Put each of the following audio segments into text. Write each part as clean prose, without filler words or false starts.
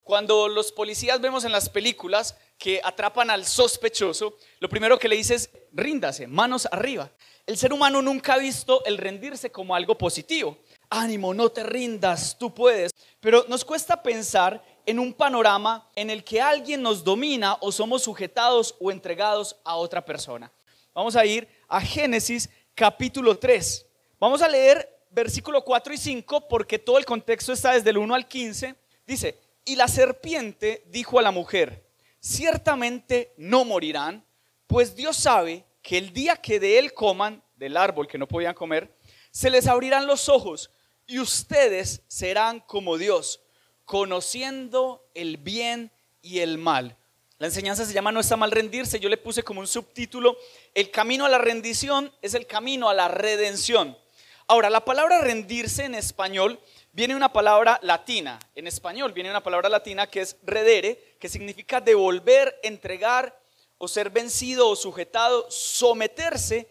Cuando los policías vemos en las películas que atrapan al sospechoso, lo primero que le dice es ríndase, manos arriba. El ser humano nunca ha visto el rendirse como algo positivo. Ánimo, no te rindas, tú puedes. Pero nos cuesta pensar en un panorama en el que alguien nos domina o somos sujetados o entregados a otra persona. Vamos a ir a Génesis capítulo 3. Vamos a leer versículo 4 y 5 porque todo el contexto está desde el 1 al 15. Dice, y la serpiente dijo a la mujer, ciertamente no morirán, pues Dios sabe que el día que de él coman, del árbol que no podían comer, se les abrirán los ojos y ustedes serán como Dios, conociendo el bien y el mal. La enseñanza se llama No está mal rendirse. Yo le puse como un subtítulo, el camino a la rendición es el camino a la redención. Ahora, la palabra rendirse en español viene una palabra latina. En español viene una palabra latina que es redere, que significa devolver, entregar o ser vencido o sujetado, someterse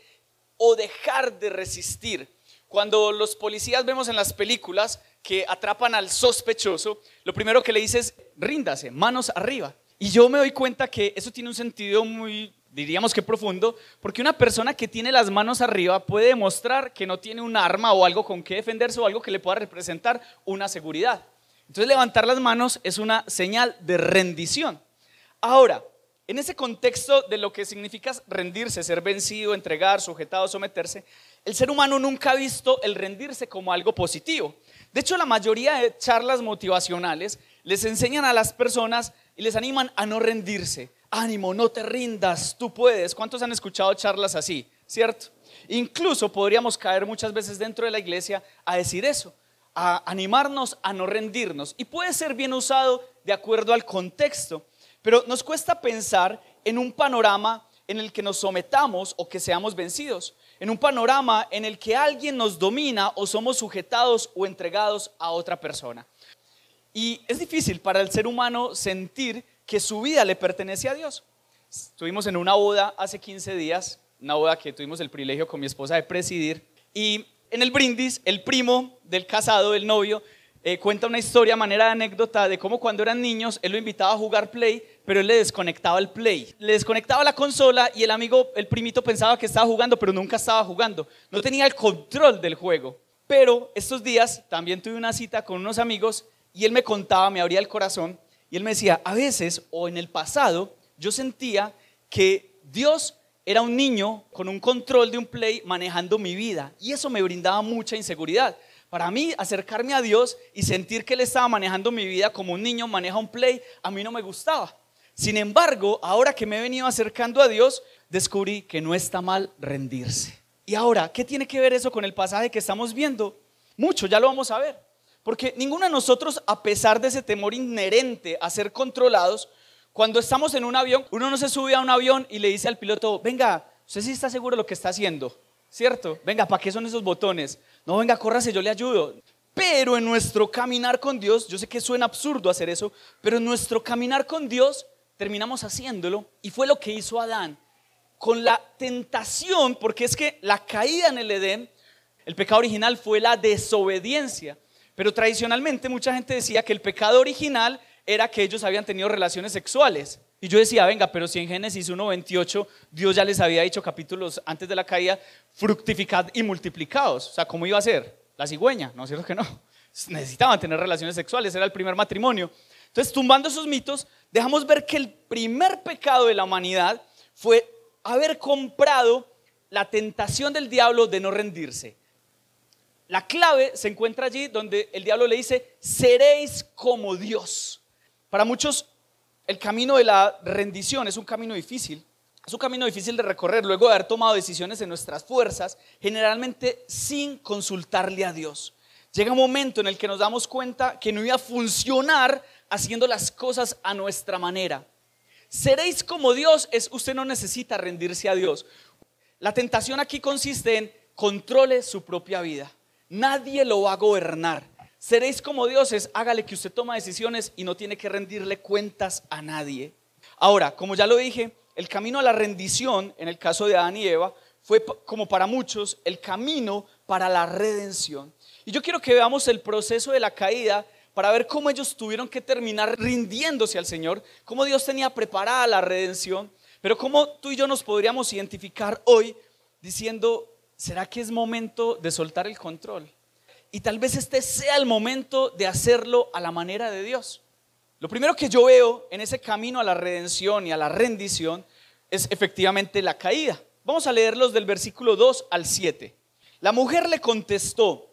o dejar de resistir. Cuando los policías vemos en las películas que atrapan al sospechoso, lo primero que le dice es ríndase, manos arriba. Y yo me doy cuenta que eso tiene un sentido muy, diríamos que profundo, porque una persona que tiene las manos arriba puede demostrar que no tiene un arma o algo con que defenderse o algo que le pueda representar una seguridad. Entonces levantar las manos es una señal de rendición. Ahora, en ese contexto de lo que significa rendirse, ser vencido, entregar, sujetado, someterse, el ser humano nunca ha visto el rendirse como algo positivo. De hecho, la mayoría de charlas motivacionales les enseñan a las personas y les animan a no rendirse. Ánimo, no te rindas, tú puedes. ¿Cuántos han escuchado charlas así? ¿Cierto? Incluso podríamos caer muchas veces dentro de la iglesia a decir eso, a animarnos a no rendirnos. Y puede ser bien usado de acuerdo al contexto, pero nos cuesta pensar en un panorama en el que nos sometamos o que seamos vencidos, en un panorama en el que alguien nos domina o somos sujetados o entregados a otra persona. Y es difícil para el ser humano sentir que su vida le pertenece a Dios. Estuvimos en una boda hace 15 días, una boda que tuvimos el privilegio con mi esposa de presidir, y en el brindis el primo del casado, el novio, cuenta una historia a manera de anécdota de cómo cuando eran niños él lo invitaba a jugar Play, pero él le desconectaba el Play, le desconectaba la consola y el primito pensaba que estaba jugando, pero nunca estaba jugando, no tenía el control del juego. Pero estos días también tuve una cita con unos amigos y él me contaba, me abría el corazón y él me decía, a veces o en el pasado yo sentía que Dios era un niño con un control de un Play manejando mi vida y eso me brindaba mucha inseguridad. Para mí, acercarme a Dios y sentir que Él estaba manejando mi vida como un niño maneja un Play, a mí no me gustaba. Sin embargo, ahora que me he venido acercando a Dios, descubrí que no está mal rendirse. Y ahora, ¿qué tiene que ver eso con el pasaje que estamos viendo? Mucho, ya lo vamos a ver. Porque ninguno de nosotros, a pesar de ese temor inherente a ser controlados, cuando estamos en un avión, uno no se sube a un avión y le dice al piloto, venga, ¿usted sí está seguro de lo que está haciendo? ¿Cierto? Venga, ¿para qué son esos botones? No, venga, córrase, yo le ayudo. Pero en nuestro caminar con Dios, yo sé que suena absurdo hacer eso, pero en nuestro caminar con Dios terminamos haciéndolo y fue lo que hizo Adán con la tentación, porque es que la caída en el Edén, el pecado original fue la desobediencia, pero tradicionalmente mucha gente decía que el pecado original era que ellos habían tenido relaciones sexuales. Y yo decía, venga, pero si en Génesis 1:28 Dios ya les había dicho capítulos antes de la caída, fructificad y multiplicaos. O sea, ¿cómo iba a ser? La cigüeña, ¿no es cierto que no? Necesitaban tener relaciones sexuales, era el primer matrimonio. Entonces, tumbando esos mitos, dejamos ver que el primer pecado de la humanidad fue haber comprado la tentación del diablo de no rendirse. La clave se encuentra allí donde el diablo le dice, seréis como Dios. Para muchos, el camino de la rendición es un camino difícil de recorrer luego de haber tomado decisiones en nuestras fuerzas, generalmente sin consultarle a Dios. Llega un momento en el que nos damos cuenta que no iba a funcionar haciendo las cosas a nuestra manera. Seréis como Dios, usted no necesita rendirse a Dios. La tentación aquí consiste en controle su propia vida. Nadie lo va a gobernar. Seréis como dioses, hágale que usted toma decisiones y no tiene que rendirle cuentas a nadie. Ahora, como ya lo dije, el camino a la rendición, en el caso de Adán y Eva, fue como para muchos el camino para la redención. Y yo quiero que veamos el proceso de la caída para ver cómo ellos tuvieron que terminar rindiéndose al Señor, cómo Dios tenía preparada la redención, pero cómo tú y yo nos podríamos identificar hoy diciendo, ¿será que es momento de soltar el control? Y tal vez este sea el momento de hacerlo a la manera de Dios. Lo primero que yo veo en ese camino a la redención y a la rendición es efectivamente la caída. Vamos a leerlos del versículo 2 al 7. La mujer le contestó,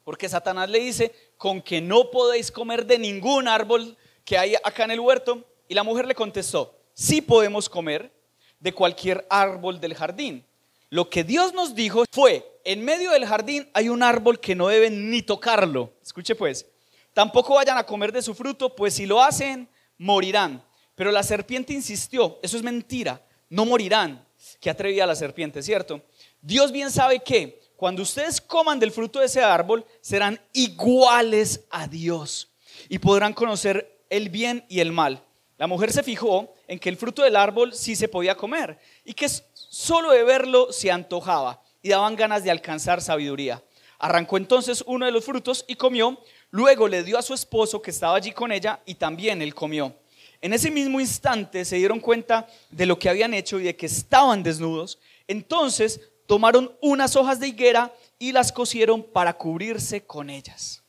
porque Satanás le dice, con que no podéis comer de ningún árbol que hay acá en el huerto. Y la mujer le contestó, sí podemos comer de cualquier árbol del jardín. Lo que Dios nos dijo fue, en medio del jardín hay un árbol que no deben ni tocarlo. Escuche pues, tampoco vayan a comer de su fruto, pues si lo hacen, morirán. Pero la serpiente insistió, eso es mentira, no morirán. Qué atrevida la serpiente, ¿cierto? Dios bien sabe que cuando ustedes coman del fruto de ese árbol, serán iguales a Dios y podrán conocer el bien y el mal. La mujer se fijó en que el fruto del árbol sí se podía comer y que solo de verlo se antojaba y daban ganas de alcanzar sabiduría. Arrancó entonces uno de los frutos y comió, luego le dio a su esposo que estaba allí con ella y también él comió. En ese mismo instante se dieron cuenta de lo que habían hecho y de que estaban desnudos. Entonces tomaron unas hojas de higuera y las cosieron para cubrirse con ellas.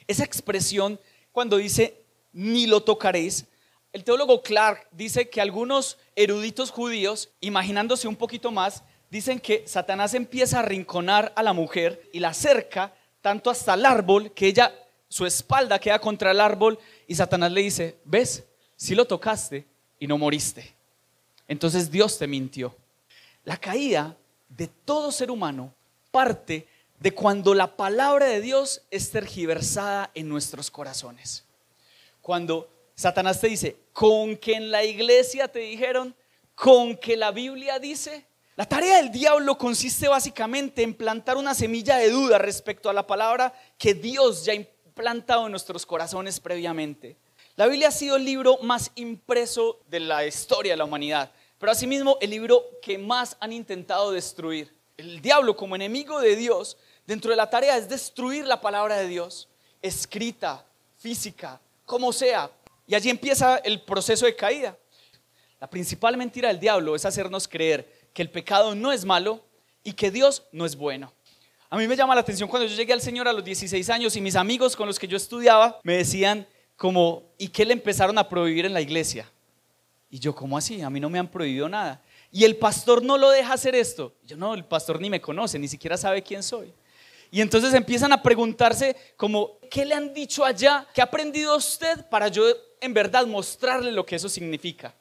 Esa expresión cuando dice ni lo tocaréis, el teólogo Clark dice que algunos eruditos judíos, imaginándose un poquito más, dicen que Satanás empieza a arrinconar a la mujer y la acerca tanto hasta el árbol que ella, su espalda queda contra el árbol y Satanás le dice, ¿ves? Sí lo tocaste y no moriste. Entonces Dios te mintió. La caída de todo ser humano parte de cuando la palabra de Dios es tergiversada en nuestros corazones. Cuando Satanás te dice, con que en la iglesia te dijeron, con que la Biblia dice. La tarea del diablo consiste básicamente en plantar una semilla de duda respecto a la palabra que Dios ya ha implantado en nuestros corazones previamente. La Biblia ha sido el libro más impreso de la historia de la humanidad, pero asimismo el libro que más han intentado destruir. El diablo, como enemigo de Dios, dentro de la tarea es destruir la palabra de Dios, escrita, física, como sea. Y allí empieza el proceso de caída. La principal mentira del diablo es hacernos creer que el pecado no es malo y que Dios no es bueno. A mí me llama la atención cuando yo llegué al Señor a los 16 años y mis amigos con los que yo estudiaba me decían como, ¿y qué le empezaron a prohibir en la iglesia? Y yo, ¿cómo así? A mí no me han prohibido nada. Y el pastor no lo deja hacer esto. Y yo, no, el pastor ni me conoce, ni siquiera sabe quién soy. Y entonces empiezan a preguntarse como, ¿qué le han dicho allá? ¿Qué ha aprendido usted para yo en verdad mostrarle lo que eso significa?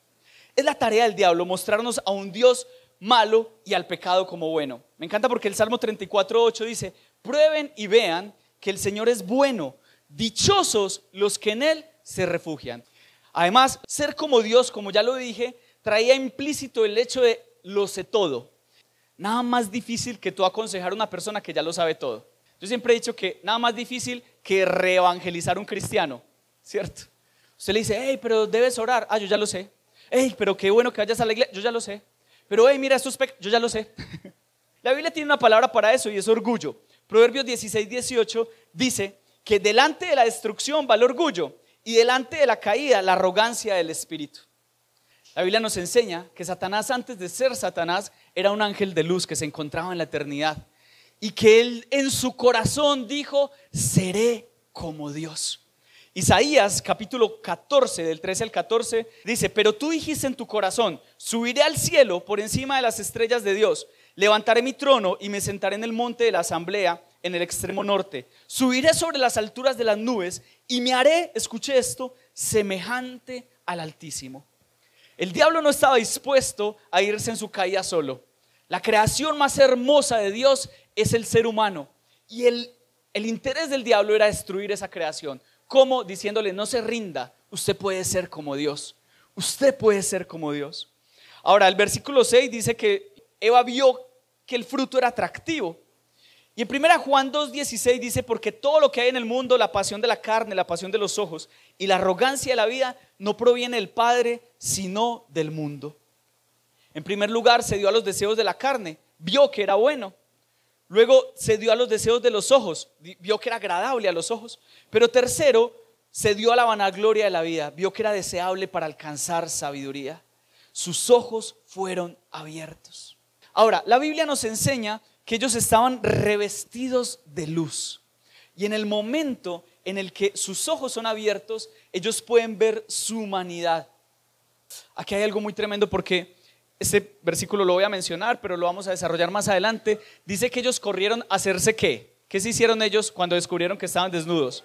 Es la tarea del diablo, mostrarnos a un Dios malo y al pecado como bueno. Me encanta porque el Salmo 34:8 dice, prueben y vean que el Señor es bueno, dichosos los que en Él se refugian. Además, ser como Dios, como ya lo dije, traía implícito el hecho de lo sé todo. Nada más difícil que tú aconsejar a una persona que ya lo sabe todo. Yo siempre he dicho que nada más difícil que reevangelizar a un cristiano, ¿cierto? Usted le dice, hey, pero debes orar. Ah, yo ya lo sé. Hey, pero qué bueno que vayas a la iglesia. Yo ya lo sé. Pero hey, mira estos pecados. Yo ya lo sé. La Biblia tiene una palabra para eso y es orgullo. Proverbios 16:18 dice que delante de la destrucción va el orgullo y delante de la caída la arrogancia del espíritu. La Biblia nos enseña que Satanás, antes de ser Satanás, era un ángel de luz que se encontraba en la eternidad y que él en su corazón dijo, seré como Dios. Isaías capítulo 14 del 13 al 14 dice, pero tú dijiste en tu corazón, subiré al cielo por encima de las estrellas de Dios, levantaré mi trono y me sentaré en el monte de la asamblea en el extremo norte, subiré sobre las alturas de las nubes y me haré, escuche esto, semejante al Altísimo. El diablo no estaba dispuesto a irse en su caída solo. La creación más hermosa de Dios es el ser humano y el interés del diablo era destruir esa creación. Como diciéndole, no se rinda, usted puede ser como Dios. Usted puede ser como Dios. Ahora, el versículo 6 dice que Eva vio que el fruto era atractivo. Y en 1 Juan 2:16 dice, porque todo lo que hay en el mundo, la pasión de la carne, la pasión de los ojos y la arrogancia de la vida, no proviene del Padre, sino del mundo. En primer lugar, se dio a los deseos de la carne, vio que era bueno. Luego se dio a los deseos de los ojos, vio que era agradable a los ojos. Pero tercero, se dio a la vanagloria de la vida, vio que era deseable para alcanzar sabiduría. Sus ojos fueron abiertos. Ahora, la Biblia nos enseña que ellos estaban revestidos de luz. Y en el momento en el que sus ojos son abiertos, ellos pueden ver su humanidad. Aquí hay algo muy tremendo porque este versículo lo voy a mencionar, pero lo vamos a desarrollar más adelante. Dice que ellos corrieron a hacerse ¿qué? ¿Qué se hicieron ellos cuando descubrieron que estaban desnudos?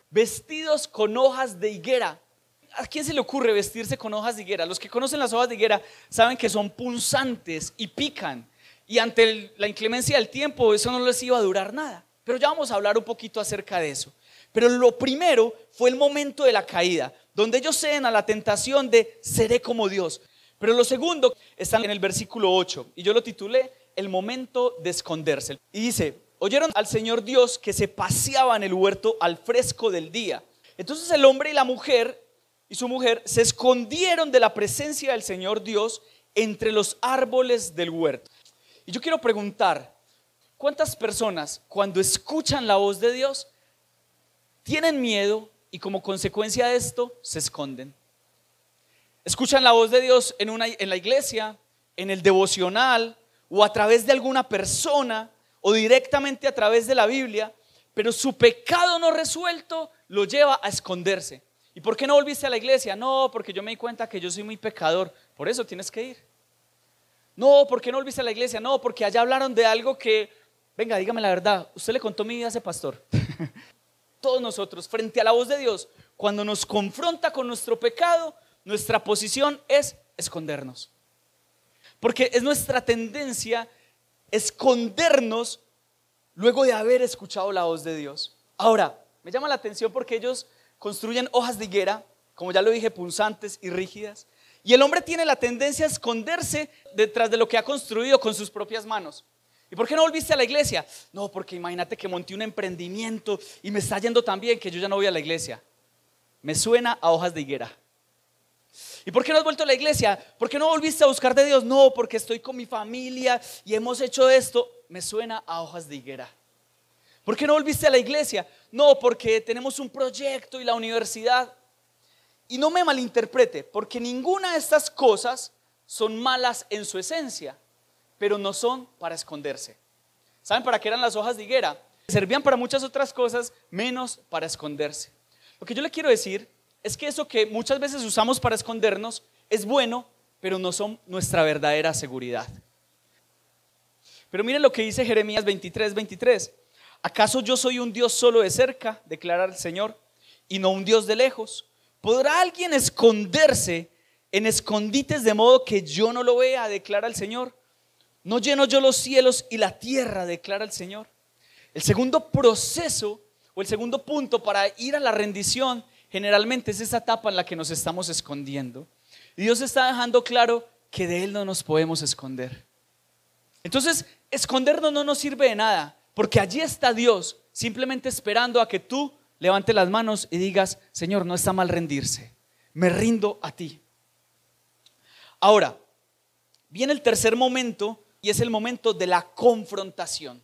Vestidos con hojas de higuera. ¿A quién se le ocurre vestirse con hojas de higuera? Los que conocen las hojas de higuera saben que son punzantes y pican. Y ante la inclemencia del tiempo eso no les iba a durar nada. Pero ya vamos a hablar un poquito acerca de eso. Pero lo primero fue el momento de la caída, donde ellos ceden a la tentación de seré como Dios. Pero lo segundo está en el versículo 8 y yo lo titulé el momento de esconderse. Y dice, oyeron al Señor Dios que se paseaba en el huerto al fresco del día. Entonces el hombre y la mujer y su mujer se escondieron de la presencia del Señor Dios entre los árboles del huerto. Y yo quiero preguntar, ¿cuántas personas cuando escuchan la voz de Dios tienen miedo y como consecuencia de esto se esconden? Escuchan la voz de Dios en la iglesia, en el devocional o a través de alguna persona o directamente a través de la Biblia, pero su pecado no resuelto lo lleva a esconderse. ¿Y por qué no volviste a la iglesia? No, porque yo me di cuenta que yo soy muy pecador, por eso tienes que ir. No, ¿por qué no volviste a la iglesia? No, porque allá hablaron de algo que, venga, dígame la verdad, usted le contó mi vida a ese pastor. Todos nosotros, frente a la voz de Dios, cuando nos confronta con nuestro pecado, nuestra posición es escondernos. Porque es nuestra tendencia escondernos luego de haber escuchado la voz de Dios. Ahora, me llama la atención porque ellos construyen hojas de higuera, como ya lo dije, punzantes y rígidas. Y el hombre tiene la tendencia a esconderse detrás de lo que ha construido con sus propias manos. ¿Y por qué no volviste a la iglesia? No, porque imagínate que monté un emprendimiento y me está yendo tan bien que yo ya no voy a la iglesia. Me suena a hojas de higuera. ¿Y por qué no has vuelto a la iglesia? ¿Por qué no volviste a buscar de Dios? No, porque estoy con mi familia y hemos hecho esto. Me suena a hojas de higuera. ¿Por qué no volviste a la iglesia? No, porque tenemos un proyecto y la universidad. Y no me malinterprete, porque ninguna de estas cosas son malas en su esencia, pero no son para esconderse. ¿Saben para qué eran las hojas de higuera? Servían para muchas otras cosas, menos para esconderse. Lo que yo le quiero decir es que eso que muchas veces usamos para escondernos es bueno, pero no son nuestra verdadera seguridad. Pero miren lo que dice Jeremías 23:23. ¿Acaso yo soy un Dios solo de cerca, declara el Señor, y no un Dios de lejos? ¿Podrá alguien esconderse en escondites de modo que yo no lo vea, declara el Señor? ¿No lleno yo los cielos y la tierra, declara el Señor? El segundo proceso o el segundo punto para ir a la rendición generalmente es esa etapa en la que nos estamos escondiendo. Y Dios está dejando claro que de Él no nos podemos esconder. Entonces, escondernos no nos sirve de nada, porque allí está Dios, simplemente esperando a que tú levantes las manos y digas, Señor, no está mal rendirse, me rindo a ti. Ahora, viene el tercer momento y es el momento de la confrontación.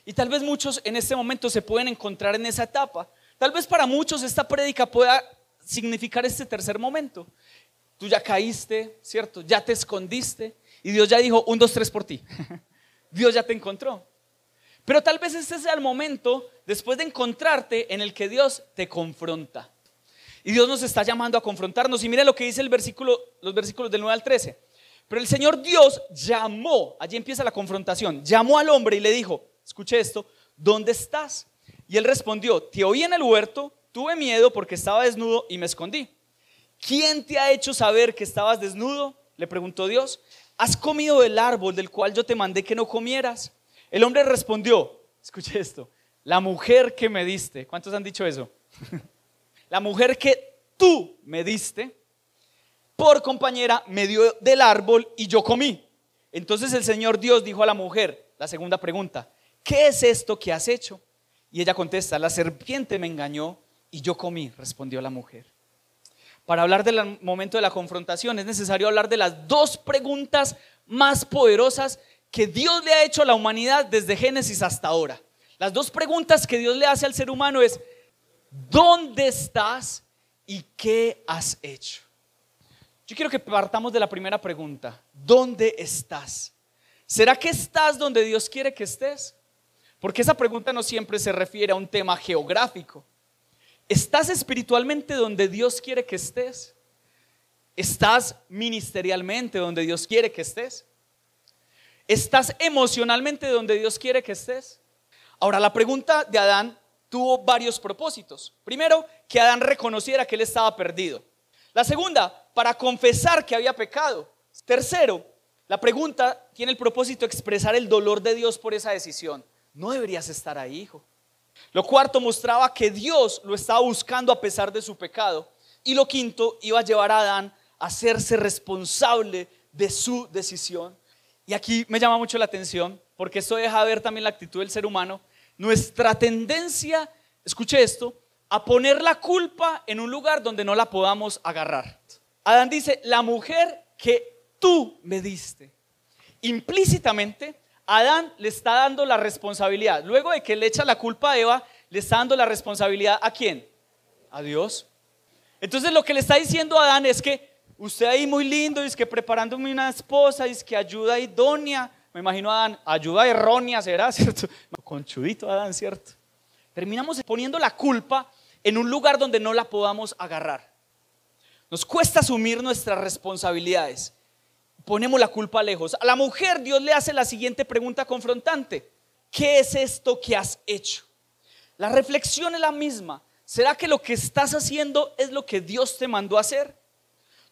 Y tal vez muchos en este momento se pueden encontrar en esa etapa. Tal vez para muchos esta prédica pueda significar este tercer momento. Tú ya caíste, ¿cierto? Ya te escondiste y Dios ya dijo 1, 2, 3 por ti. Dios ya te encontró. Pero tal vez este sea el momento después de encontrarte en el que Dios te confronta. Y Dios nos está llamando a confrontarnos. Y miren lo que dice los versículos del 9 al 13. Pero el Señor Dios llamó, allí empieza la confrontación, llamó al hombre y le dijo, escuche esto, ¿dónde estás? Y él respondió, te oí en el huerto, tuve miedo porque estaba desnudo y me escondí. ¿Quién te ha hecho saber que estabas desnudo? Le preguntó Dios. ¿Has comido del árbol del cual yo te mandé que no comieras? El hombre respondió, escuche esto, la mujer que me diste, ¿cuántos han dicho eso? La mujer que tú me diste, por compañera me dio del árbol y yo comí. Entonces el Señor Dios dijo a la mujer, la segunda pregunta, ¿qué es esto que has hecho? Y ella contesta, la serpiente me engañó y yo comí, respondió la mujer. Para hablar del momento de la confrontación es necesario hablar de las dos preguntas más poderosas que Dios le ha hecho a la humanidad desde Génesis hasta ahora. Las dos preguntas que Dios le hace al ser humano es: ¿dónde estás y qué has hecho? Yo quiero que partamos de la primera pregunta: ¿dónde estás? ¿Será que estás donde Dios quiere que estés? Porque esa pregunta no siempre se refiere a un tema geográfico. ¿Estás espiritualmente donde Dios quiere que estés? ¿Estás ministerialmente donde Dios quiere que estés? ¿Estás emocionalmente donde Dios quiere que estés? Ahora, la pregunta de Adán tuvo varios propósitos. Primero, que Adán reconociera que él estaba perdido. La segunda, para confesar que había pecado. Tercero, la pregunta tiene el propósito de expresar el dolor de Dios por esa decisión. No deberías estar ahí, hijo. Lo cuarto mostraba que Dios lo estaba buscando a pesar de su pecado. Y lo quinto iba a llevar a Adán a hacerse responsable de su decisión. Y aquí me llama mucho la atención, porque esto deja ver también la actitud del ser humano. Nuestra tendencia, escuche esto, a poner la culpa en un lugar donde no la podamos agarrar. Adán dice: la mujer que tú me diste. Implícitamente, Adán le está dando la responsabilidad. Luego de que le echa la culpa a Eva, le está dando la responsabilidad ¿a quién? A Dios. Entonces lo que le está diciendo a Adán es que usted ahí muy lindo, es que preparándome una esposa, es que ayuda idónea. Me imagino a Adán, ayuda errónea será, ¿cierto? Conchudito Adán, ¿cierto? Terminamos poniendo la culpa en un lugar donde no la podamos agarrar. Nos cuesta asumir nuestras responsabilidades. Ponemos la culpa lejos. A la mujer Dios le hace la siguiente pregunta confrontante: ¿qué es esto que has hecho? La reflexión es la misma. ¿Será que lo que estás haciendo es lo que Dios te mandó a hacer?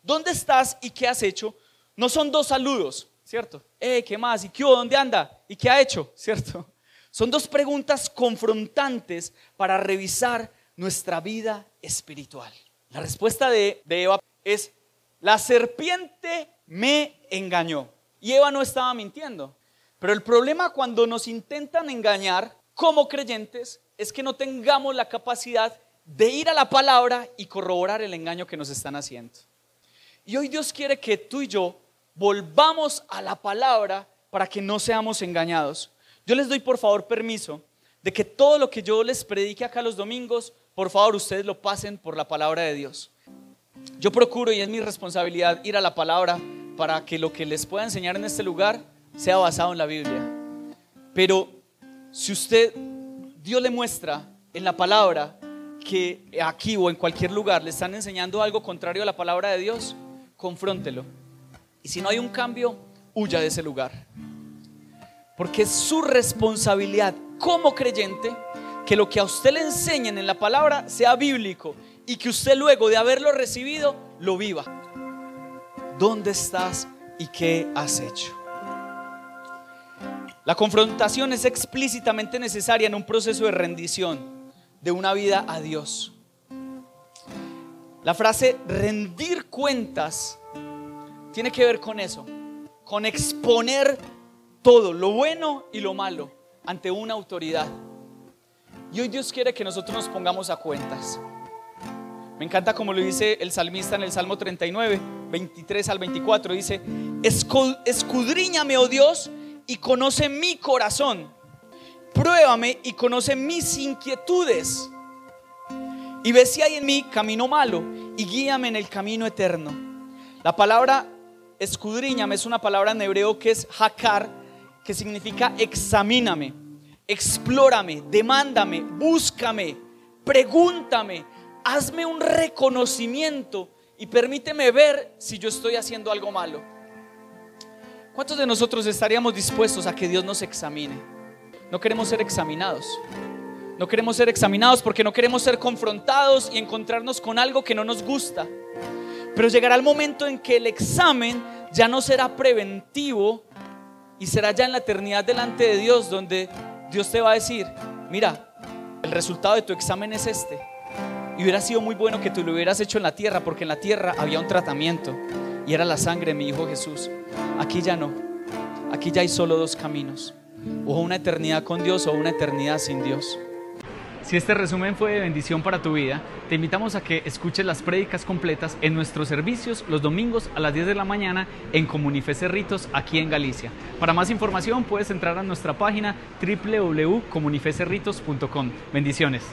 ¿Dónde estás y qué has hecho? No son dos saludos, ¿cierto? ¿Qué más? ¿Y qué hubo? ¿Dónde anda? ¿Y qué ha hecho? ¿Cierto? Son dos preguntas confrontantes para revisar nuestra vida espiritual. La respuesta de Eva es: la serpiente me engañó. Y Eva no estaba mintiendo. Pero el problema cuando nos intentan engañar como creyentes es que no tengamos la capacidad de ir a la palabra y corroborar el engaño que nos están haciendo. Y hoy Dios quiere que tú y yo volvamos a la palabra para que no seamos engañados. Yo les doy por favor permiso de que todo lo que yo les predique acá los domingos, por favor ustedes lo pasen por la palabra de Dios. Yo procuro, y es mi responsabilidad, ir a la palabra para que lo que les pueda enseñar en este lugar sea basado en la Biblia. Pero si Dios le muestra en la palabra que aquí o en cualquier lugar le están enseñando algo contrario a la palabra de Dios, confróntelo. Y si no hay un cambio, huya de ese lugar. Porque es su responsabilidad como creyente que lo que a usted le enseñen en la palabra sea bíblico y que usted luego de haberlo recibido lo viva. ¿Dónde estás y qué has hecho? La confrontación es explícitamente necesaria en un proceso de rendición de una vida a Dios. La frase rendir cuentas tiene que ver con eso, con exponer todo, lo bueno y lo malo, ante una autoridad. Y hoy Dios quiere que nosotros nos pongamos a cuentas. Me encanta como lo dice el salmista en el Salmo 39, 23 al 24. Dice: escudriñame, oh Dios, y conoce mi corazón. Pruébame y conoce mis inquietudes. Y ve si hay en mí camino malo y guíame en el camino eterno. La palabra escudriñame es una palabra en hebreo que es hakar, que significa examíname, explórame, demándame, búscame, pregúntame, hazme un reconocimiento y permíteme ver si yo estoy haciendo algo malo. ¿Cuántos de nosotros estaríamos dispuestos a que Dios nos examine? No queremos ser examinados. No queremos ser examinados porque no queremos ser confrontados y encontrarnos con algo que no nos gusta. Pero llegará el momento en que el examen ya no será preventivo y será ya en la eternidad delante de Dios, donde Dios te va a decir: mira, el resultado de tu examen es este. Y hubiera sido muy bueno que tú lo hubieras hecho en la tierra, porque en la tierra había un tratamiento y era la sangre de mi Hijo Jesús. Aquí ya no. Aquí ya hay solo dos caminos: o una eternidad con Dios o una eternidad sin Dios. Si este resumen fue de bendición para tu vida, te invitamos a que escuches las prédicas completas en nuestros servicios los domingos a las 10 de la mañana en Comunife Cerritos, aquí en Galicia. Para más información puedes entrar a nuestra página www.comunifecerritos.com. Bendiciones.